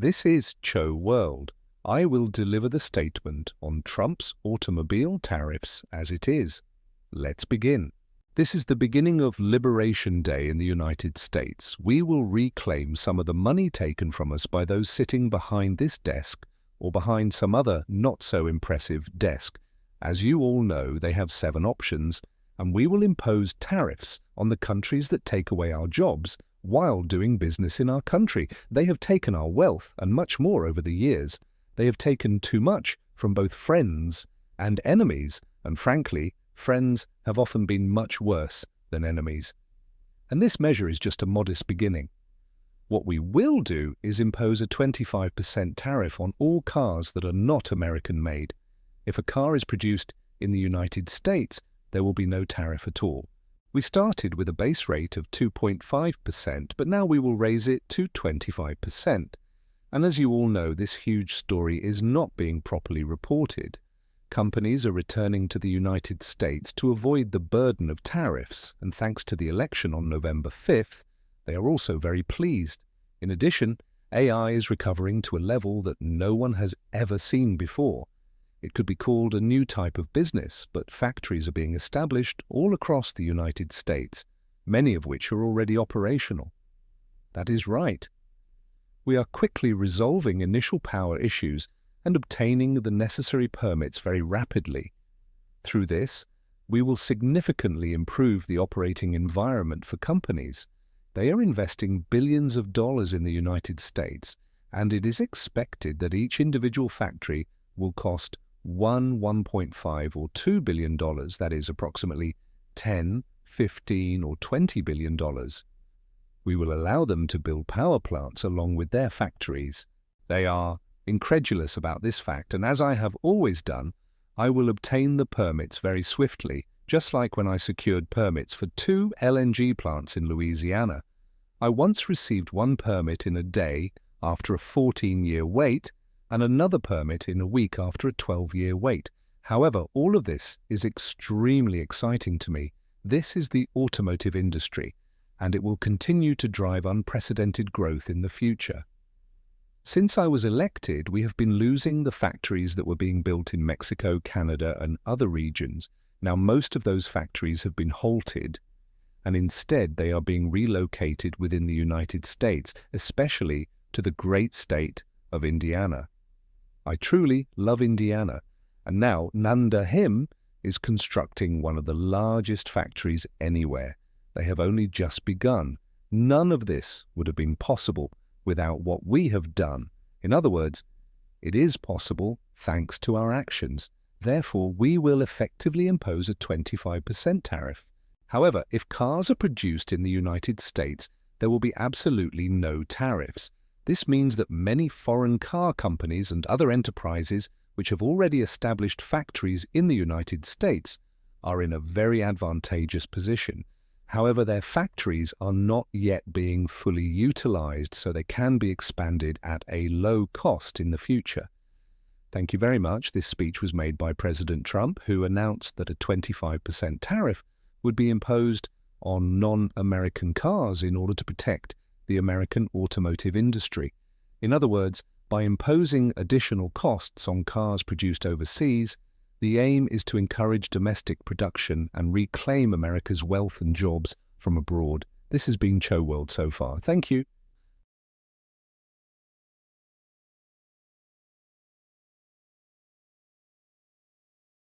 This is ChoWorld. I will deliver the statement on Trump's automobile tariffs as it is. Let's begin. This is the beginning of Liberation Day in the United States. We will reclaim some of the money taken from us by those sitting behind this desk or behind some other not-so-impressive desk. As you all know, they have 7 options, and we will impose tariffs on the countries that take away our jobs while doing business in our country. They have taken our wealth and much more over the years. They have taken too much from both friends and enemies, and frankly, friends have often been much worse than enemies. And this measure is just a modest beginning. What we will do is impose a 25% tariff on all cars that are not American-made. If a car is produced in the United States, there will be no tariff at all. We started with a base rate of 2.5%, but now we will raise it to 25%. And as you all know, this huge story is not being properly reported. Companies are returning to the United States to avoid the burden of tariffs, and thanks to the election on November 5th, they are also very pleased. In addition, AI is recovering to a level that no one has ever seen before. It could be called a new type of business, but factories are being established all across the United States, many of which are already operational. That is right. We are quickly resolving initial power issues and obtaining the necessary permits very rapidly. Through this, we will significantly improve the operating environment for companies. They are investing billions of dollars in the United States, and it is expected that each individual factory will cost $1.5 or $2 billion, that is approximately $10, $15 or $20 billion. We will allow them to build power plants along with their factories. They are incredulous about this fact, and as I have always done, I will obtain the permits very swiftly, just like when I secured permits for 2 LNG plants in Louisiana. I once received 1 permit in a day after a 14-year wait, and another permit in a week after a 12-year wait. However, all of this is extremely exciting to me. This is the automotive industry, and it will continue to drive unprecedented growth in the future. Since I was elected, we have been losing the factories that were being built in Mexico, Canada, and other regions. Now, most of those factories have been halted, and instead they are being relocated within the United States, especially to the great state of Indiana. I truly love Indiana, and now Nanda Him is constructing one of the largest factories anywhere. They have only just begun. None of this would have been possible without what we have done. In other words, it is possible thanks to our actions. Therefore, we will effectively impose a 25% tariff. However, if cars are produced in the United States, there will be absolutely no tariffs. This means that many foreign car companies and other enterprises which have already established factories in the United States are in a very advantageous position. However, their factories are not yet being fully utilized, so they can be expanded at a low cost in the future. Thank you very much. This speech was made by President Trump, who announced that a 25% tariff would be imposed on non-American cars in order to protect the American automotive industry. In other words, by imposing additional costs on cars produced overseas, the aim is to encourage domestic production and reclaim America's wealth and jobs from abroad. This has been ChoWorld so far. Thank you.